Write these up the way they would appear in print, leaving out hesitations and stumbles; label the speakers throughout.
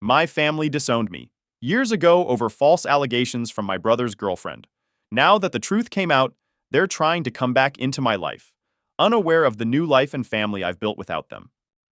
Speaker 1: My family disowned me years ago over false allegations from my brother's girlfriend. Now that the truth came out, they're trying to come back into my life, unaware of the new life and family I've built without them.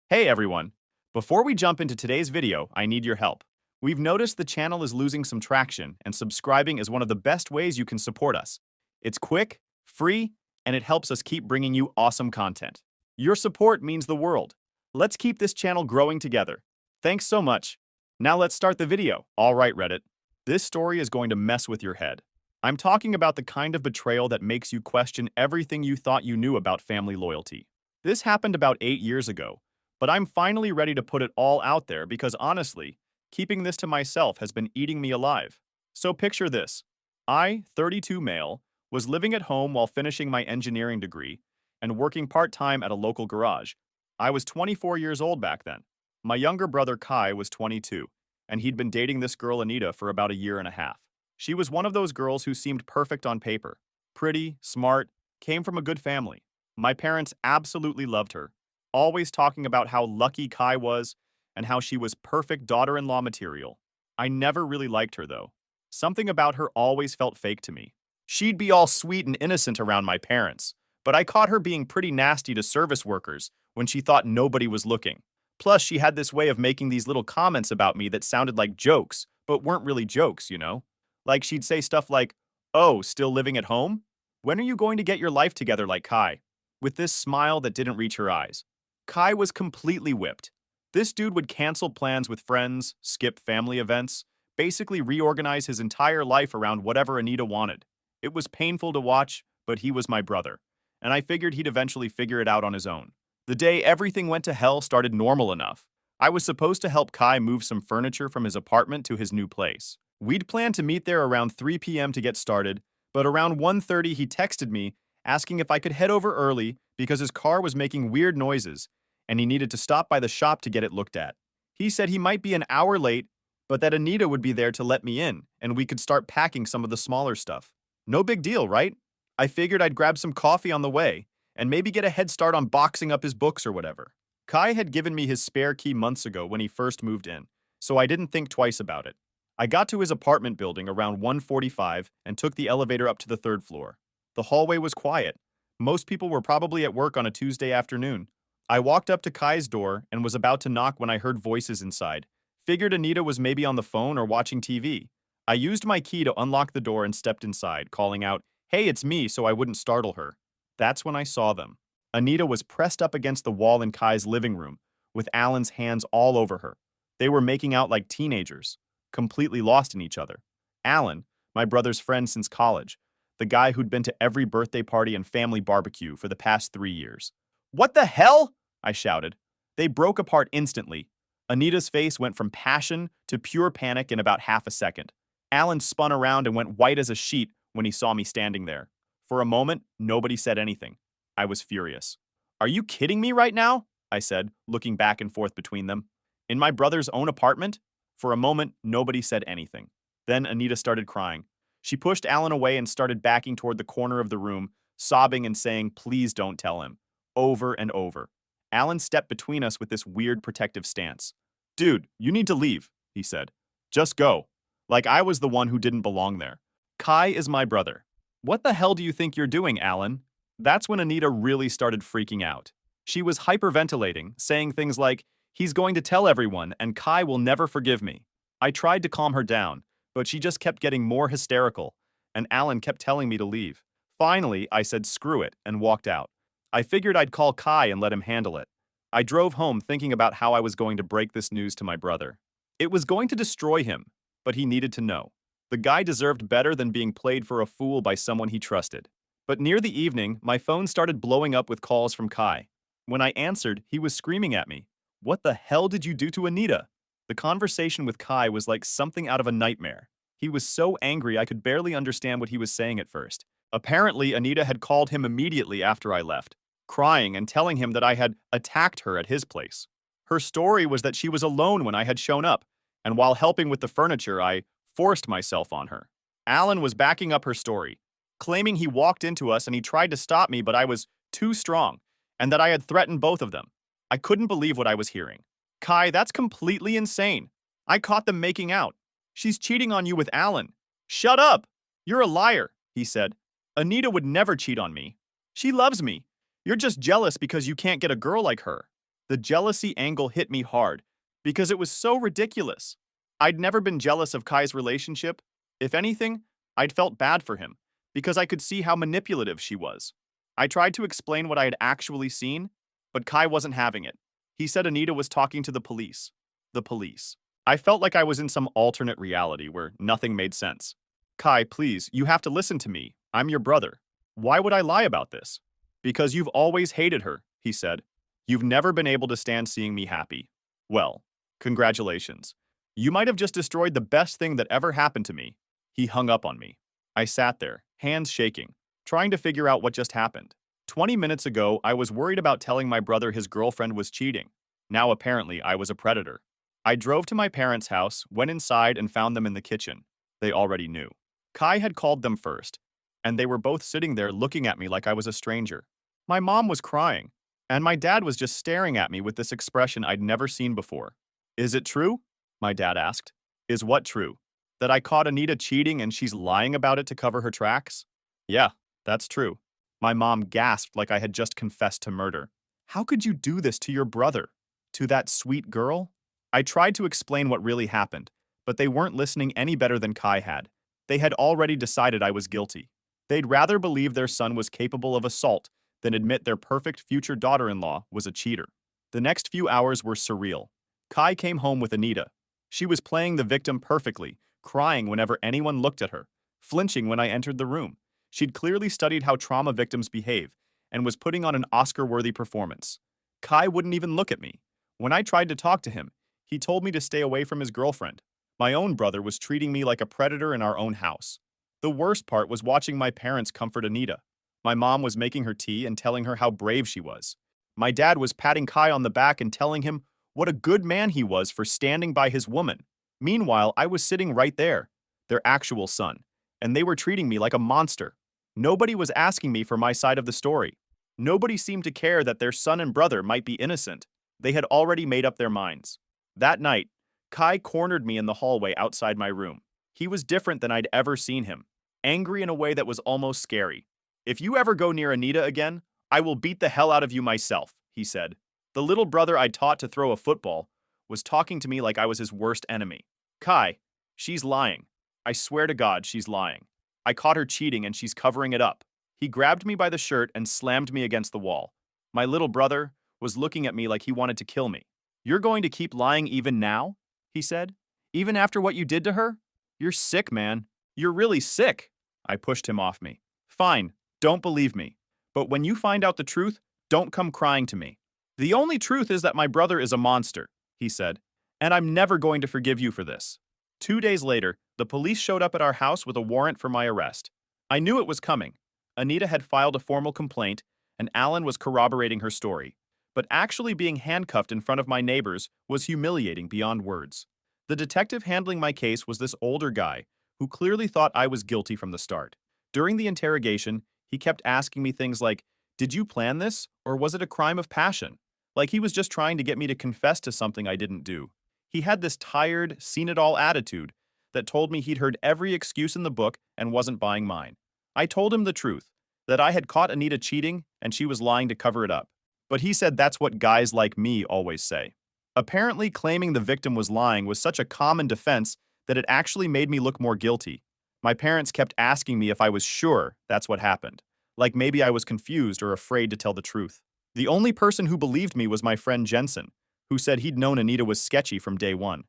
Speaker 1: Hey everyone! Before we jump into today's video, I need your help. We've noticed the channel is losing some traction, and subscribing is one of the best ways you can support us. It's quick, free, and it helps us keep bringing you awesome content. Your support means the world. Let's keep this channel growing together. Thanks so much. Now let's start the video. All right, Reddit. This story is going to mess with your head. I'm talking about the kind of betrayal that makes you question everything you thought you knew about family loyalty. This happened about 8 years ago, but I'm finally ready to put it all out there because honestly, keeping this to myself has been eating me alive. So picture this. I, 32 male, was living at home while finishing my engineering degree and working part-time at a local garage. I was 24 years old back then. My younger brother Kai was 22, and he'd been dating this girl Anita for about a year and a half. She was one of those girls who seemed perfect on paper. Pretty, smart, came from a good family. My parents absolutely loved her, always talking about how lucky Kai was and how she was perfect daughter-in-law material. I never really liked her though. Something about her always felt fake to me. She'd be all sweet and innocent around my parents, but I caught her being pretty nasty to service workers when she thought nobody was looking. Plus, she had this way of making these little comments about me that sounded like jokes, but weren't really jokes, you know? Like she'd say stuff like, "Oh, still living at home? When are you going to get your life together like Kai?" With this smile that didn't reach her eyes. Kai was completely whipped. This dude would cancel plans with friends, skip family events, basically reorganize his entire life around whatever Anita wanted. It was painful to watch, but he was my brother, and I figured he'd eventually figure it out on his own. The day everything went to hell started normal enough. I was supposed to help Kai move some furniture from his apartment to his new place. We'd planned to meet there around 3 p.m. to get started, but around 1:30 he texted me asking if I could head over early because his car was making weird noises and he needed to stop by the shop to get it looked at. He said he might be an hour late, but that Anita would be there to let me in and we could start packing some of the smaller stuff. No big deal, right? I figured I'd grab some coffee on the way and maybe get a head start on boxing up his books or whatever. Kai had given me his spare key months ago when he first moved in, so I didn't think twice about it. I got to his apartment building around 1:45 and took the elevator up to the 3rd floor. The hallway was quiet. Most people were probably at work on a Tuesday afternoon. I walked up to Kai's door and was about to knock when I heard voices inside. Figured Anita was maybe on the phone or watching TV. I used my key to unlock the door and stepped inside, calling out, "Hey, it's me," so I wouldn't startle her. That's when I saw them. Anita was pressed up against the wall in Kai's living room, with Alan's hands all over her. They were making out like teenagers, completely lost in each other. Alan, my brother's friend since college, the guy who'd been to every birthday party and family barbecue for the past 3 years. "What the hell?" I shouted. They broke apart instantly. Anita's face went from passion to pure panic in about half a second. Alan spun around and went white as a sheet when he saw me standing there. For a moment, nobody said anything. I was furious. "Are you kidding me right now?" I said, looking back and forth between them. "In my brother's own apartment?" For a moment, nobody said anything. Then Anita started crying. She pushed Alan away and started backing toward the corner of the room, sobbing and saying, "Please don't tell him," over and over. Alan stepped between us with this weird protective stance. "Dude, you need to leave," he said. "Just go." Like I was the one who didn't belong there. Kai is my brother. "What the hell do you think you're doing, Alan?" That's when Anita really started freaking out. She was hyperventilating, saying things like, "He's going to tell everyone, and Kai will never forgive me." I tried to calm her down, but she just kept getting more hysterical, and Alan kept telling me to leave. Finally, I said screw it and walked out. I figured I'd call Kai and let him handle it. I drove home thinking about how I was going to break this news to my brother. It was going to destroy him, but he needed to know. The guy deserved better than being played for a fool by someone he trusted. But near the evening, my phone started blowing up with calls from Kai. When I answered, he was screaming at me. "What the hell did you do to Anita?" The conversation with Kai was like something out of a nightmare. He was so angry I could barely understand what he was saying at first. Apparently, Anita had called him immediately after I left, crying and telling him that I had attacked her at his place. Her story was that she was alone when I had shown up, and while helping with the furniture, I forced myself on her. Alan was backing up her story, claiming he walked into us and he tried to stop me, but I was too strong, and that I had threatened both of them. I couldn't believe what I was hearing. "Kai, that's completely insane. I caught them making out. She's cheating on you with Alan. Shut up! You're a liar, he said. Anita would never cheat on me. She loves me. You're just jealous because you can't get a girl like her. The jealousy angle hit me hard because it was so ridiculous. I'd never been jealous of Kai's relationship. If anything, I'd felt bad for him because I could see how manipulative she was. I tried to explain what I had actually seen, but Kai wasn't having it. He said Anita was talking to the police. The police. I felt like I was in some alternate reality where nothing made sense. Kai, please, you have to listen to me. I'm your brother. Why would I lie about this? Because you've always hated her, he said. You've never been able to stand seeing me happy. Well, congratulations. You might have just destroyed the best thing that ever happened to me. He hung up on me. I sat there, hands shaking, trying to figure out what just happened. 20 minutes ago, I was worried about telling my brother his girlfriend was cheating. Now apparently I was a predator. I drove to my parents' house, went inside and found them in the kitchen. They already knew. Kai had called them first, and they were both sitting there looking at me like I was a stranger. My mom was crying, and my dad was just staring at me with this expression I'd never seen before. Is it true? My dad asked. Is what true? That I caught Anita cheating and she's lying about it to cover her tracks? Yeah, that's true. My mom gasped like I had just confessed to murder. How could you do this to your brother? To that sweet girl? I tried to explain what really happened, but they weren't listening any better than Kai had. They had already decided I was guilty. They'd rather believe their son was capable of assault than admit their perfect future daughter-in-law was a cheater. The next few hours were surreal. Kai came home with Anita. She was playing the victim perfectly, crying whenever anyone looked at her, flinching when I entered the room. She'd clearly studied how trauma victims behave and was putting on an Oscar-worthy performance. Kai wouldn't even look at me. When I tried to talk to him, he told me to stay away from his girlfriend. My own brother was treating me like a predator in our own house. The worst part was watching my parents comfort Anita. My mom was making her tea and telling her how brave she was. My dad was patting Kai on the back and telling him what a good man he was for standing by his woman. Meanwhile, I was sitting right there, their actual son, and they were treating me like a monster. Nobody was asking me for my side of the story. Nobody seemed to care that their son and brother might be innocent. They had already made up their minds. That night, Kai cornered me in the hallway outside my room. He was different than I'd ever seen him, angry in a way that was almost scary. If you ever go near Anita again, I will beat the hell out of you myself, he said. The little brother I taught to throw a football was talking to me like I was his worst enemy. Kai, she's lying. I swear to God, she's lying. I caught her cheating and she's covering it up. He grabbed me by the shirt and slammed me against the wall. My little brother was looking at me like he wanted to kill me. You're going to keep lying even now? He said. Even after what you did to her? You're sick, man. You're really sick. I pushed him off me. Fine, don't believe me. But when you find out the truth, don't come crying to me. The only truth is that my brother is a monster, he said, and I'm never going to forgive you for this. 2 days later, the police showed up at our house with a warrant for my arrest. I knew it was coming. Anita had filed a formal complaint, and Alan was corroborating her story. But actually being handcuffed in front of my neighbors was humiliating beyond words. The detective handling my case was this older guy who clearly thought I was guilty from the start. During the interrogation, he kept asking me things like, "Did you plan this, or was it a crime of passion?" Like he was just trying to get me to confess to something I didn't do. He had this tired, seen-it-all attitude that told me he'd heard every excuse in the book and wasn't buying mine. I told him the truth, that I had caught Anita cheating and she was lying to cover it up. But he said that's what guys like me always say. Apparently, claiming the victim was lying was such a common defense that it actually made me look more guilty. My parents kept asking me if I was sure that's what happened, like maybe I was confused or afraid to tell the truth. The only person who believed me was my friend Jensen, who said he'd known Anita was sketchy from day one.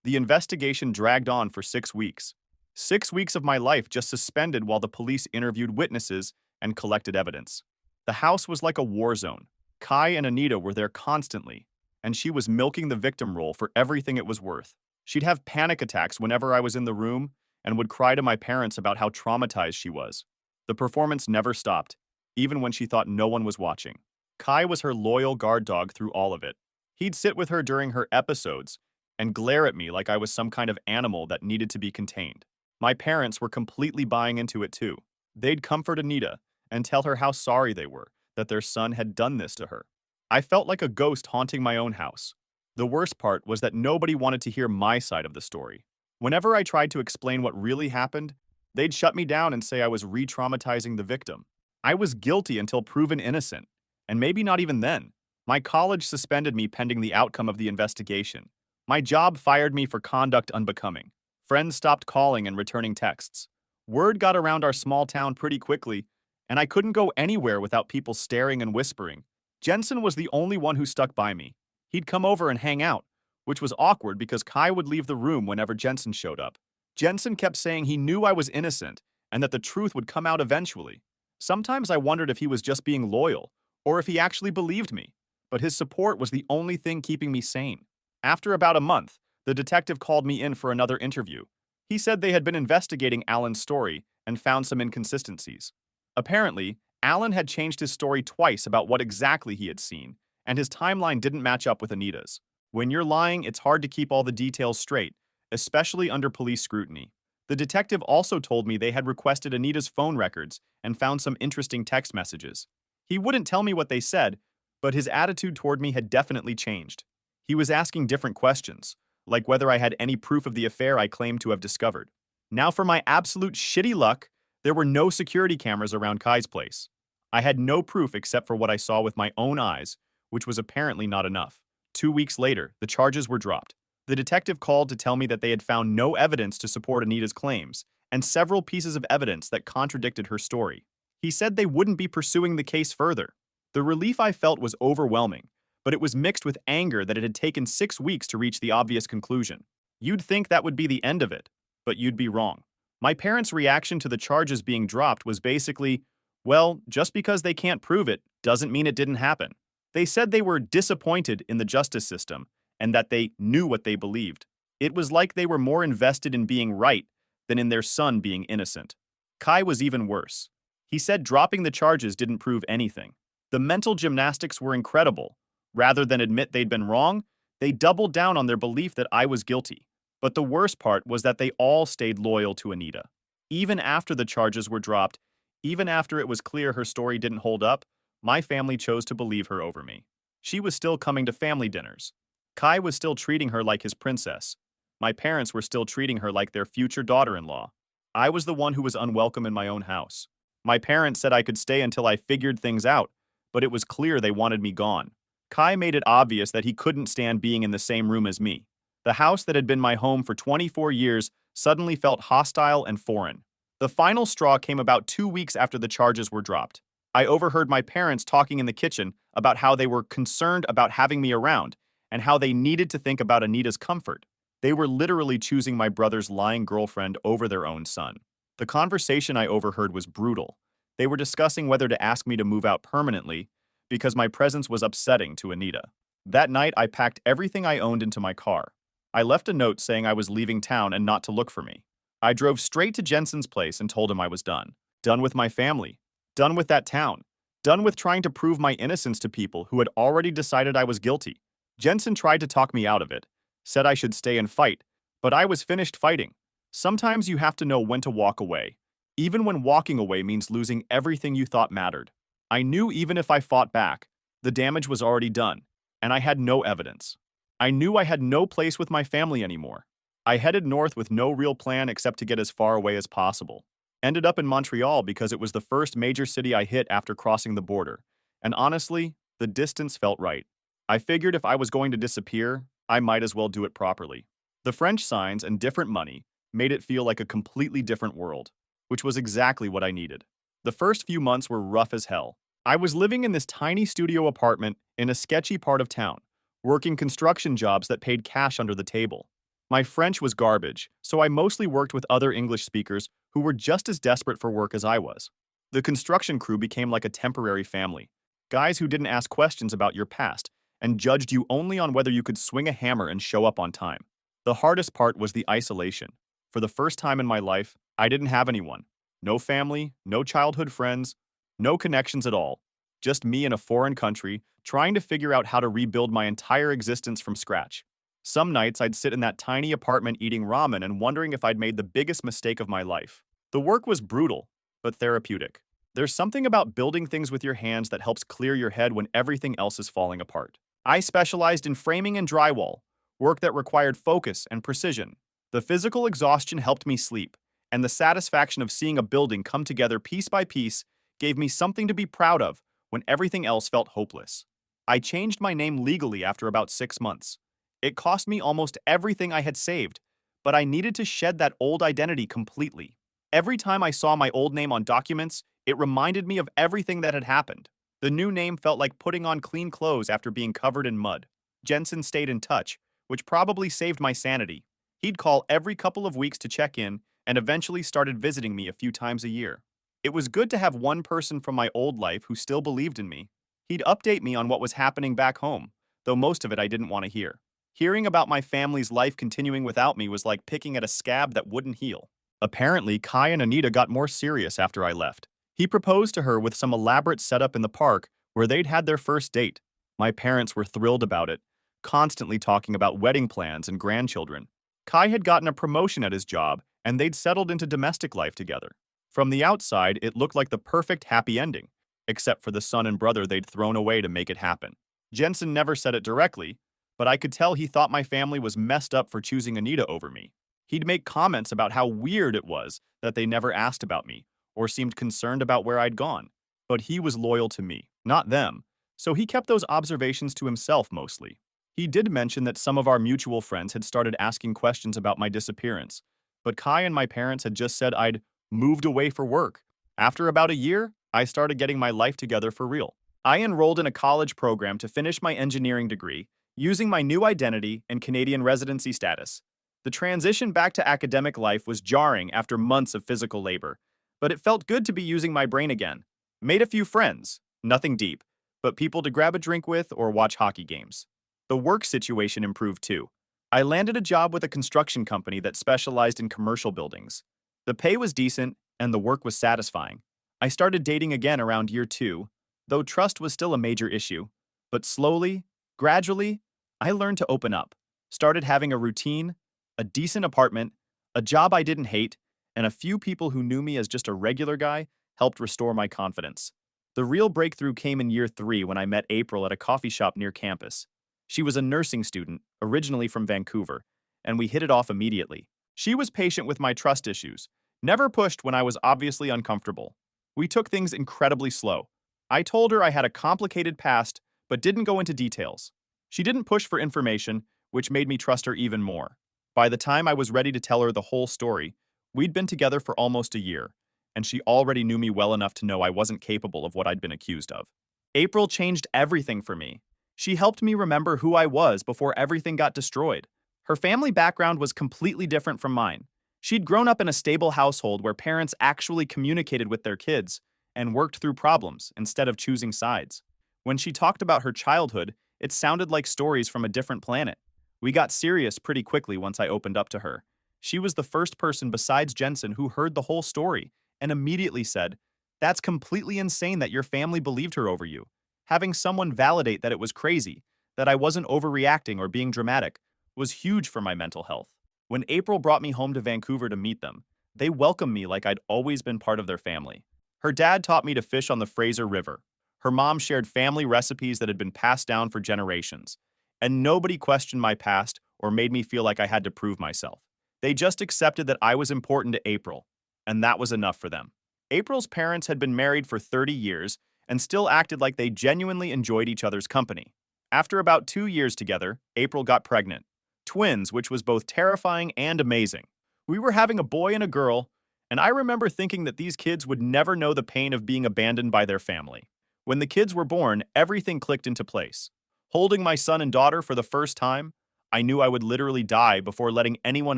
Speaker 1: The investigation dragged on for 6 weeks. 6 weeks of my life just suspended while the police interviewed witnesses and collected evidence. The house was like a war zone. Kai and Anita were there constantly, and she was milking the victim role for everything it was worth. She'd have panic attacks whenever I was in the room and would cry to my parents about how traumatized she was. The performance never stopped, even when she thought no one was watching. Kai was her loyal guard dog through all of it. He'd sit with her during her episodes and glare at me like I was some kind of animal that needed to be contained. My parents were completely buying into it too. They'd comfort Anita and tell her how sorry they were that their son had done this to her. I felt like a ghost haunting my own house. The worst part was that nobody wanted to hear my side of the story. Whenever I tried to explain what really happened, they'd shut me down and say I was re-traumatizing the victim. I was guilty until proven innocent, and maybe not even then. My college suspended me pending the outcome of the investigation. My job fired me for conduct unbecoming. Friends stopped calling and returning texts. Word got around our small town pretty quickly, and I couldn't go anywhere without people staring and whispering. Jensen was the only one who stuck by me. He'd come over and hang out, which was awkward because Kai would leave the room whenever Jensen showed up. Jensen kept saying he knew I was innocent and that the truth would come out eventually. Sometimes I wondered if he was just being loyal or if he actually believed me, but his support was the only thing keeping me sane. After about a month, the detective called me in for another interview. He said they had been investigating Alan's story and found some inconsistencies. Apparently, Alan had changed his story twice about what exactly he had seen, and his timeline didn't match up with Anita's. When you're lying, it's hard to keep all the details straight, especially under police scrutiny. The detective also told me they had requested Anita's phone records and found some interesting text messages. He wouldn't tell me what they said, but his attitude toward me had definitely changed. He was asking different questions, like whether I had any proof of the affair I claimed to have discovered. Now for my absolute shitty luck, there were no security cameras around Kai's place. I had no proof except for what I saw with my own eyes, which was apparently not enough. 2 weeks later, the charges were dropped. The detective called to tell me that they had found no evidence to support Anita's claims, and several pieces of evidence that contradicted her story. He said they wouldn't be pursuing the case further. The relief I felt was overwhelming, but it was mixed with anger that it had taken 6 weeks to reach the obvious conclusion. You'd think that would be the end of it, but you'd be wrong. My parents' reaction to the charges being dropped was basically, well, just because they can't prove it doesn't mean it didn't happen. They said they were disappointed in the justice system and that they knew what they believed. It was like they were more invested in being right than in their son being innocent. Kai was even worse. He said dropping the charges didn't prove anything. The mental gymnastics were incredible. Rather than admit they'd been wrong, they doubled down on their belief that I was guilty. But the worst part was that they all stayed loyal to Anita. Even after the charges were dropped, even after it was clear her story didn't hold up, my family chose to believe her over me. She was still coming to family dinners. Kai was still treating her like his princess. My parents were still treating her like their future daughter-in-law. I was the one who was unwelcome in my own house. My parents said I could stay until I figured things out, but it was clear they wanted me gone. Kai made it obvious that he couldn't stand being in the same room as me. The house that had been my home for 24 years suddenly felt hostile and foreign. The final straw came about 2 weeks after the charges were dropped. I overheard my parents talking in the kitchen about how they were concerned about having me around and how they needed to think about Anita's comfort. They were literally choosing my brother's lying girlfriend over their own son. The conversation I overheard was brutal. They were discussing whether to ask me to move out permanently because my presence was upsetting to Anita. That night, I packed everything I owned into my car. I left a note saying I was leaving town and not to look for me. I drove straight to Jensen's place and told him I was done. Done with my family. Done with that town. Done with trying to prove my innocence to people who had already decided I was guilty. Jensen tried to talk me out of it, said I should stay and fight, but I was finished fighting. Sometimes you have to know when to walk away, even when walking away means losing everything you thought mattered. I knew even if I fought back, the damage was already done, and I had no evidence. I knew I had no place with my family anymore. I headed north with no real plan except to get as far away as possible. Ended up in Montreal because it was the first major city I hit after crossing the border, and honestly, the distance felt right. I figured if I was going to disappear, I might as well do it properly. The French signs and different money made it feel like a completely different world, which was exactly what I needed. The first few months were rough as hell. I was living in this tiny studio apartment in a sketchy part of town, working construction jobs that paid cash under the table. My French was garbage, so I mostly worked with other English speakers who were just as desperate for work as I was. The construction crew became like a temporary family. Guys who didn't ask questions about your past and judged you only on whether you could swing a hammer and show up on time. The hardest part was the isolation. For the first time in my life, I didn't have anyone. No family, no childhood friends, no connections at all. Just me in a foreign country, trying to figure out how to rebuild my entire existence from scratch. Some nights I'd sit in that tiny apartment eating ramen and wondering if I'd made the biggest mistake of my life. The work was brutal, but therapeutic. There's something about building things with your hands that helps clear your head when everything else is falling apart. I specialized in framing and drywall, work that required focus and precision. The physical exhaustion helped me sleep, and the satisfaction of seeing a building come together piece by piece gave me something to be proud of when everything else felt hopeless. I changed my name legally after about 6 months. It cost me almost everything I had saved, but I needed to shed that old identity completely. Every time I saw my old name on documents, it reminded me of everything that had happened. The new name felt like putting on clean clothes after being covered in mud. Jensen stayed in touch, which probably saved my sanity. He'd call every couple of weeks to check in and eventually started visiting me a few times a year. It was good to have one person from my old life who still believed in me. He'd update me on what was happening back home, though most of it I didn't want to hear. Hearing about my family's life continuing without me was like picking at a scab that wouldn't heal. Apparently, Kai and Anita got more serious after I left. He proposed to her with some elaborate setup in the park where they'd had their first date. My parents were thrilled about it, constantly talking about wedding plans and grandchildren. Kai had gotten a promotion at his job, and they'd settled into domestic life together. From the outside, it looked like the perfect happy ending, except for the son and brother they'd thrown away to make it happen. Jensen never said it directly, but I could tell he thought my family was messed up for choosing Anita over me. He'd make comments about how weird it was that they never asked about me, or seemed concerned about where I'd gone. But he was loyal to me, not them, so he kept those observations to himself mostly. He did mention that some of our mutual friends had started asking questions about my disappearance, but Kai and my parents had just said I'd moved away for work. After about a year, I started getting my life together for real. I enrolled in a college program to finish my engineering degree, using my new identity and Canadian residency status. The transition back to academic life was jarring after months of physical labor, but it felt good to be using my brain again. Made a few friends, nothing deep, but people to grab a drink with or watch hockey games. The work situation improved too. I landed a job with a construction company that specialized in commercial buildings. The pay was decent, and the work was satisfying. I started dating again around year 2, though trust was still a major issue. But slowly, gradually, I learned to open up, started having a routine, a decent apartment, a job I didn't hate, and a few people who knew me as just a regular guy helped restore my confidence. The real breakthrough came in year 3 when I met April at a coffee shop near campus. She was a nursing student, originally from Vancouver, and we hit it off immediately. She was patient with my trust issues, never pushed when I was obviously uncomfortable. We took things incredibly slow. I told her I had a complicated past, but didn't go into details. She didn't push for information, which made me trust her even more. By the time I was ready to tell her the whole story, we'd been together for almost a year, and she already knew me well enough to know I wasn't capable of what I'd been accused of. April changed everything for me. She helped me remember who I was before everything got destroyed. Her family background was completely different from mine. She'd grown up in a stable household where parents actually communicated with their kids and worked through problems instead of choosing sides. When she talked about her childhood, it sounded like stories from a different planet. We got serious pretty quickly once I opened up to her. She was the first person besides Jensen who heard the whole story and immediately said, "That's completely insane that your family believed her over you." Having someone validate that it was crazy, that I wasn't overreacting or being dramatic, was huge for my mental health. When April brought me home to Vancouver to meet them, they welcomed me like I'd always been part of their family. Her dad taught me to fish on the Fraser River. Her mom shared family recipes that had been passed down for generations. And nobody questioned my past or made me feel like I had to prove myself. They just accepted that I was important to April, and that was enough for them. April's parents had been married for 30 years and still acted like they genuinely enjoyed each other's company. After about 2 years together, April got pregnant. Twins, which was both terrifying and amazing. We were having a boy and a girl, and I remember thinking that these kids would never know the pain of being abandoned by their family. When the kids were born, everything clicked into place. Holding my son and daughter for the first time, I knew I would literally die before letting anyone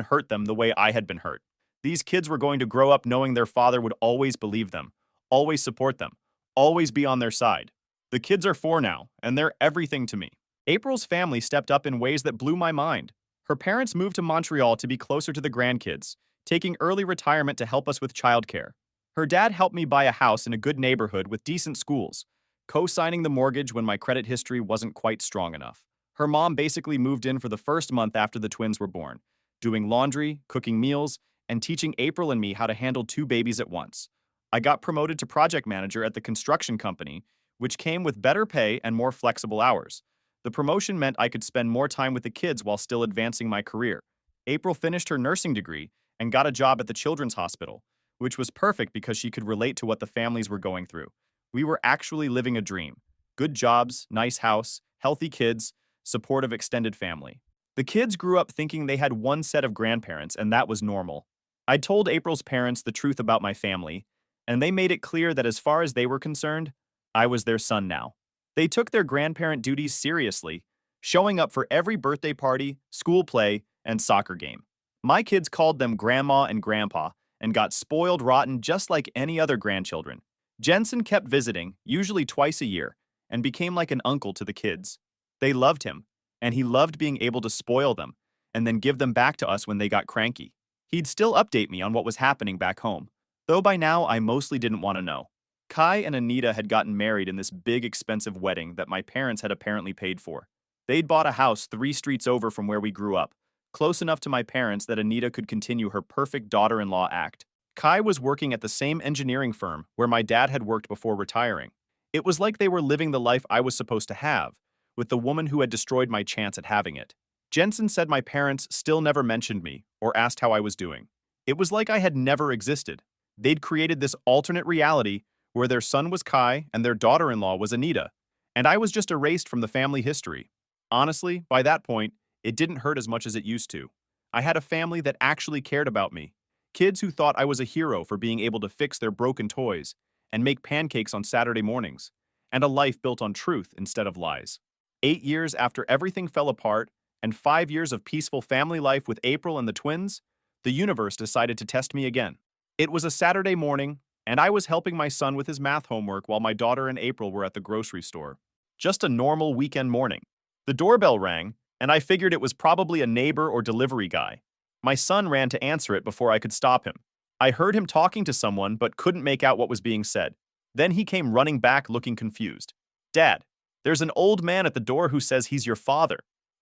Speaker 1: hurt them the way I had been hurt. These kids were going to grow up knowing their father would always believe them, always support them, always be on their side. The kids are 4 now, and they're everything to me. April's family stepped up in ways that blew my mind. Her parents moved to Montreal to be closer to the grandkids, taking early retirement to help us with childcare. Her dad helped me buy a house in a good neighborhood with decent schools, co-signing the mortgage when my credit history wasn't quite strong enough. Her mom basically moved in for the first month after the twins were born, doing laundry, cooking meals, and teaching April and me how to handle 2 babies at once. I got promoted to project manager at the construction company, which came with better pay and more flexible hours. The promotion meant I could spend more time with the kids while still advancing my career. April finished her nursing degree and got a job at the children's hospital, which was perfect because she could relate to what the families were going through. We were actually living a dream. Good jobs, nice house, healthy kids, supportive extended family. The kids grew up thinking they had one set of grandparents, and that was normal. I told April's parents the truth about my family, and they made it clear that as far as they were concerned, I was their son now. They took their grandparent duties seriously, showing up for every birthday party, school play, and soccer game. My kids called them Grandma and Grandpa and got spoiled rotten just like any other grandchildren. Jensen kept visiting, usually twice a year, and became like an uncle to the kids. They loved him, and he loved being able to spoil them and then give them back to us when they got cranky. He'd still update me on what was happening back home, though by now I mostly didn't want to know. Kai and Anita had gotten married in this big, expensive wedding that my parents had apparently paid for. They'd bought a house 3 streets over from where we grew up, close enough to my parents that Anita could continue her perfect daughter-in-law act. Kai was working at the same engineering firm where my dad had worked before retiring. It was like they were living the life I was supposed to have, with the woman who had destroyed my chance at having it. Jensen said my parents still never mentioned me or asked how I was doing. It was like I had never existed. They'd created this alternate reality where their son was Kai and their daughter-in-law was Anita, and I was just erased from the family history. Honestly, by that point, it didn't hurt as much as it used to. I had a family that actually cared about me. Kids who thought I was a hero for being able to fix their broken toys and make pancakes on Saturday mornings, and a life built on truth instead of lies. 8 years after everything fell apart, and 5 years of peaceful family life with April and the twins, the universe decided to test me again. It was a Saturday morning, and I was helping my son with his math homework while my daughter and April were at the grocery store. Just a normal weekend morning. The doorbell rang, and I figured it was probably a neighbor or delivery guy. My son ran to answer it before I could stop him. I heard him talking to someone but couldn't make out what was being said. Then he came running back looking confused. "Dad, there's an old man at the door who says he's your father."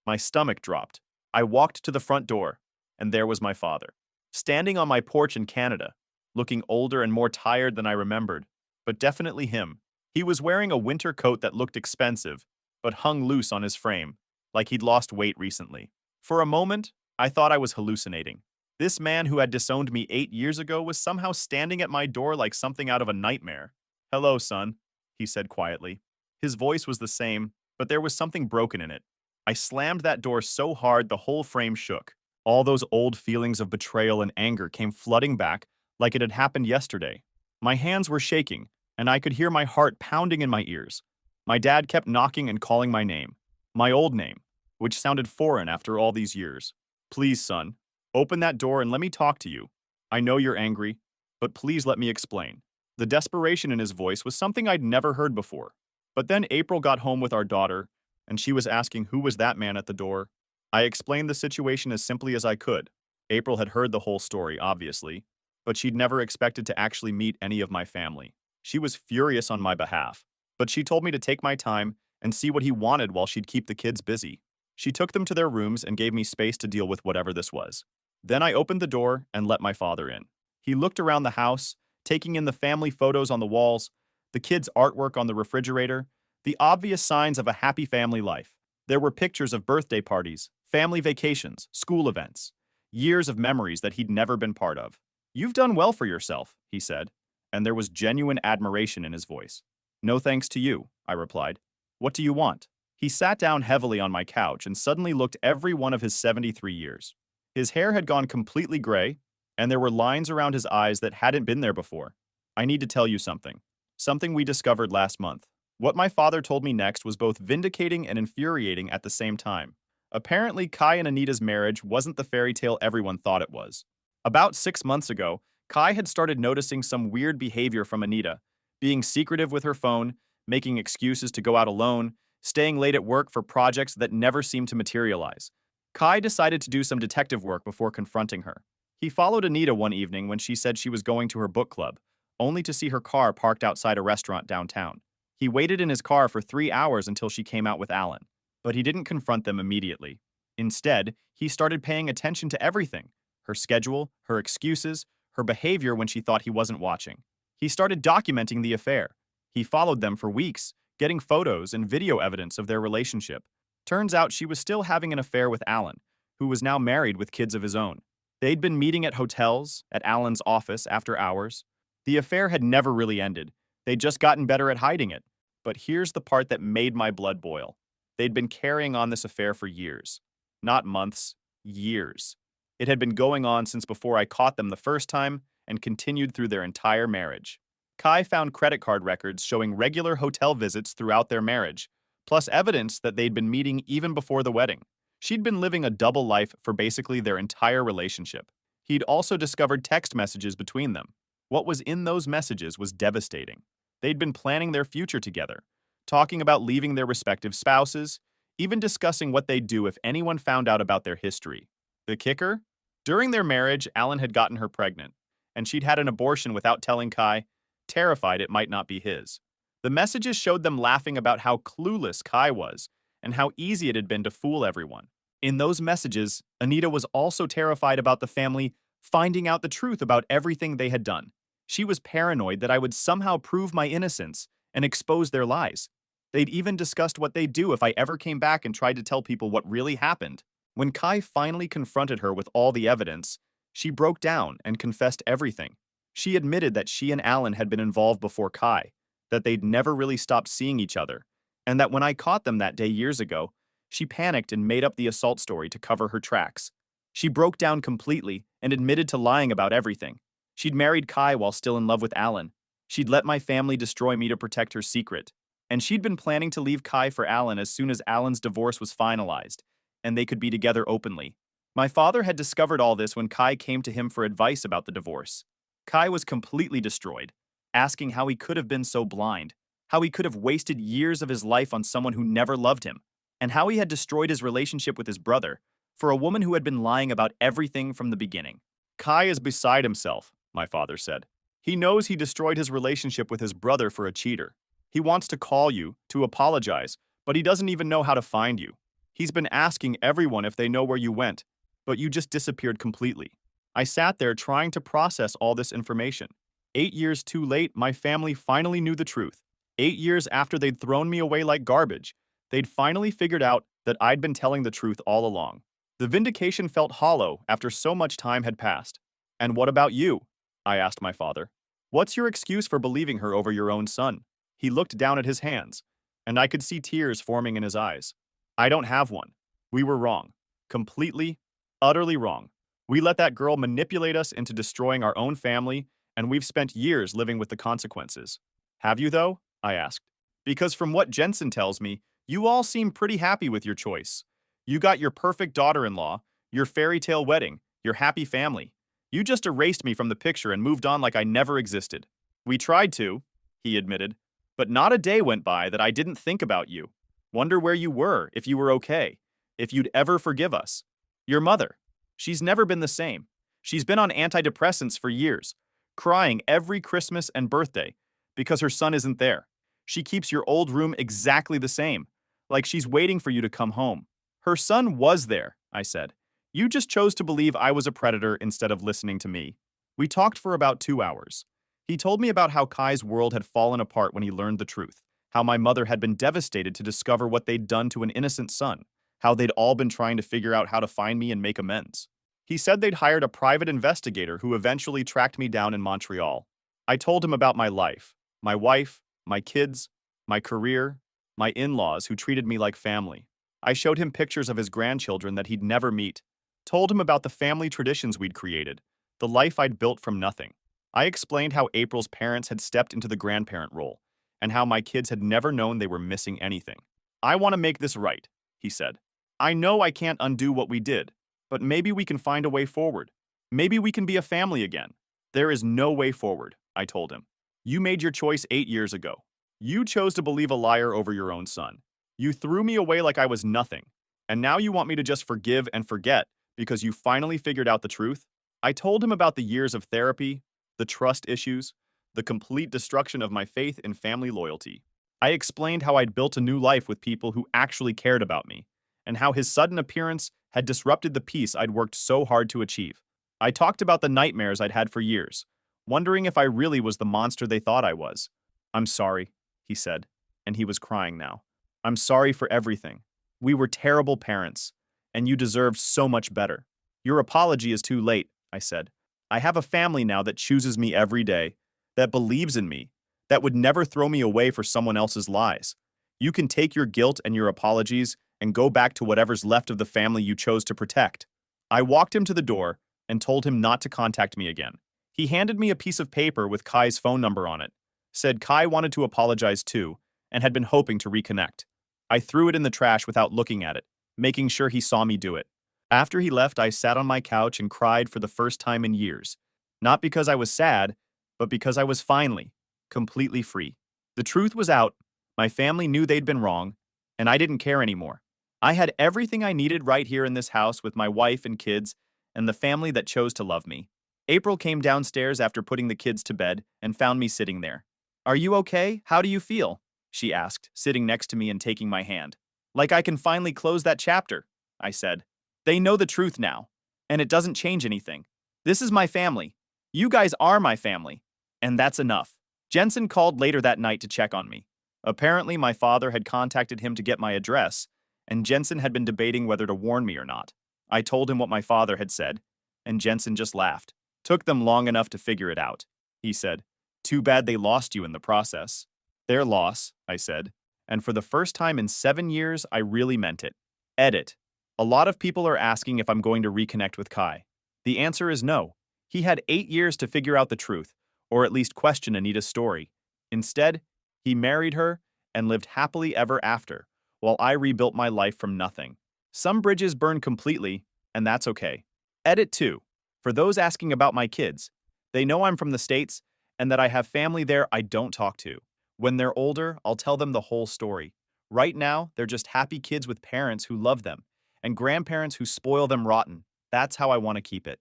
Speaker 1: My stomach dropped. I walked to the front door, and there was my father, standing on my porch in Canada, looking older and more tired than I remembered, but definitely him. He was wearing a winter coat that looked expensive, but hung loose on his frame, like he'd lost weight recently. For a moment, I thought I was hallucinating. This man who had disowned me 8 years ago was somehow standing at my door like something out of a nightmare. "Hello, son," he said quietly. His voice was the same, but there was something broken in it. I slammed that door so hard the whole frame shook. All those old feelings of betrayal and anger came flooding back like it had happened yesterday. My hands were shaking, and I could hear my heart pounding in my ears. My dad kept knocking and calling my name, my old name, which sounded foreign after all these years. "Please, son, open that door and let me talk to you. I know you're angry, but please let me explain." The desperation in his voice was something I'd never heard before. But then April got home with our daughter, and she was asking who was that man at the door. I explained the situation as simply as I could. April had heard the whole story, obviously, but she'd never expected to actually meet any of my family. She was furious on my behalf, but she told me to take my time and see what he wanted while she'd keep the kids busy. She took them to their rooms and gave me space to deal with whatever this was. Then I opened the door and let my father in. He looked around the house, taking in the family photos on the walls, the kids' artwork on the refrigerator, the obvious signs of a happy family life. There were pictures of birthday parties, family vacations, school events, years of memories that he'd never been part of. "You've done well for yourself," he said, and there was genuine admiration in his voice. "No thanks to you," I replied. "What do you want?" He sat down heavily on my couch and suddenly looked every one of his 73 years. His hair had gone completely gray, and there were lines around his eyes that hadn't been there before. "I need to tell you something. Something we discovered last month." What my father told me next was both vindicating and infuriating at the same time. Apparently, Kai and Anita's marriage wasn't the fairy tale everyone thought it was. About 6 months ago, Kai had started noticing some weird behavior from Anita, being secretive with her phone, making excuses to go out alone, staying late at work for projects that never seemed to materialize. Kai decided to do some detective work before confronting her. He followed Anita one evening when she said she was going to her book club, only to see her car parked outside a restaurant downtown. He waited in his car for 3 hours until she came out with Alan, but he didn't confront them immediately. Instead, he started paying attention to everything: her schedule, her excuses, her behavior when she thought he wasn't watching. He started documenting the affair. He followed them for weeks, getting photos and video evidence of their relationship. Turns out she was still having an affair with Alan, who was now married with kids of his own. They'd been meeting at hotels, at Alan's office after hours. The affair had never really ended. They'd just gotten better at hiding it. But here's the part that made my blood boil. They'd been carrying on this affair for years. Not months, years. It had been going on since before I caught them the first time and continued through their entire marriage. Kai found credit card records showing regular hotel visits throughout their marriage, plus evidence that they'd been meeting even before the wedding. She'd been living a double life for basically their entire relationship. He'd also discovered text messages between them. What was in those messages was devastating. They'd been planning their future together, talking about leaving their respective spouses, even discussing what they'd do if anyone found out about their history. The kicker? During their marriage, Alan had gotten her pregnant, and she'd had an abortion without telling Kai, terrified it might not be his. The messages showed them laughing about how clueless Kai was and how easy it had been to fool everyone. In those messages, Anita was also terrified about the family finding out the truth about everything they had done. She was paranoid that I would somehow prove my innocence and expose their lies. They'd even discussed what they'd do if I ever came back and tried to tell people what really happened. When Kai finally confronted her with all the evidence, she broke down and confessed everything. She admitted that she and Alan had been involved before Kai, that they'd never really stopped seeing each other, and that when I caught them that day years ago, she panicked and made up the assault story to cover her tracks. She broke down completely and admitted to lying about everything. She'd married Kai while still in love with Alan. She'd let my family destroy me to protect her secret. And she'd been planning to leave Kai for Alan as soon as Alan's divorce was finalized, and they could be together openly. My father had discovered all this when Kai came to him for advice about the divorce. Kai was completely destroyed, asking how he could have been so blind, how he could have wasted years of his life on someone who never loved him, and how he had destroyed his relationship with his brother for a woman who had been lying about everything from the beginning. Kai is beside himself, my father said. He knows he destroyed his relationship with his brother for a cheater. He wants to call you, to apologize, but he doesn't even know how to find you. He's been asking everyone if they know where you went, but you just disappeared completely. I sat there trying to process all this information. 8 years too late, my family finally knew the truth. 8 years after they'd thrown me away like garbage, they'd finally figured out that I'd been telling the truth all along. The vindication felt hollow after so much time had passed. And what about you? I asked my father. What's your excuse for believing her over your own son? He looked down at his hands, and I could see tears forming in his eyes. I don't have one. We were wrong. Completely, utterly wrong. We let that girl manipulate us into destroying our own family, and we've spent years living with the consequences. Have you, though? I asked. Because from what Jensen tells me, you all seem pretty happy with your choice. You got your perfect daughter-in-law, your fairy tale wedding, your happy family. You just erased me from the picture and moved on like I never existed. We tried to, he admitted, but not a day went by that I didn't think about you. Wonder where you were, if you were okay, if you'd ever forgive us. Your mother. She's never been the same. She's been on antidepressants for years, crying every Christmas and birthday because her son isn't there. She keeps your old room exactly the same, like she's waiting for you to come home. Her son was there, I said. You just chose to believe I was a predator instead of listening to me. We talked for about 2 hours. He told me about how Kai's world had fallen apart when he learned the truth, how my mother had been devastated to discover what they'd done to an innocent son, how they'd all been trying to figure out how to find me and make amends. He said they'd hired a private investigator who eventually tracked me down in Montreal. I told him about my life, my wife, my kids, my career, my in-laws who treated me like family. I showed him pictures of his grandchildren that he'd never meet, told him about the family traditions we'd created, the life I'd built from nothing. I explained how April's parents had stepped into the grandparent role, and how my kids had never known they were missing anything. I want to make this right, he said. I know I can't undo what we did, but maybe we can find a way forward. Maybe we can be a family again. There is no way forward, I told him. You made your choice 8 years ago. You chose to believe a liar over your own son. You threw me away like I was nothing, and now you want me to just forgive and forget because you finally figured out the truth? I told him about the years of therapy, the trust issues, the complete destruction of my faith in family loyalty. I explained how I'd built a new life with people who actually cared about me, and how his sudden appearance had disrupted the peace I'd worked so hard to achieve. I talked about the nightmares I'd had for years, wondering if I really was the monster they thought I was. I'm sorry, he said, and he was crying now. I'm sorry for everything. We were terrible parents, and you deserved so much better. Your apology is too late, I said. I have a family now that chooses me every day, that believes in me, that would never throw me away for someone else's lies. You can take your guilt and your apologies and go back to whatever's left of the family you chose to protect. I walked him to the door and told him not to contact me again. He handed me a piece of paper with Kai's phone number on it, said Kai wanted to apologize too, and had been hoping to reconnect. I threw it in the trash without looking at it, making sure he saw me do it. After he left, I sat on my couch and cried for the first time in years. Not because I was sad, but because I was finally, completely free. The truth was out, my family knew they'd been wrong, and I didn't care anymore. I had everything I needed right here in this house with my wife and kids and the family that chose to love me. April came downstairs after putting the kids to bed and found me sitting there. "Are you okay? How do you feel?" she asked, sitting next to me and taking my hand. "Like I can finally close that chapter," I said. "They know the truth now, and it doesn't change anything. This is my family. You guys are my family, and that's enough." Jensen called later that night to check on me. Apparently, my father had contacted him to get my address, and Jensen had been debating whether to warn me or not. I told him what my father had said, and Jensen just laughed. "Took them long enough to figure it out," he said. "Too bad they lost you in the process." "Their loss," I said. And for the first time in 7 years, I really meant it. Edit. A lot of people are asking if I'm going to reconnect with Kai. The answer is no. He had 8 years to figure out the truth, or at least question Anita's story. Instead, he married her and lived happily ever after, while I rebuilt my life from nothing. Some bridges burn completely, and that's okay. Edit 2. For those asking about my kids, they know I'm from the States and that I have family there I don't talk to. When they're older, I'll tell them the whole story. Right now, they're just happy kids with parents who love them and grandparents who spoil them rotten. That's how I want to keep it.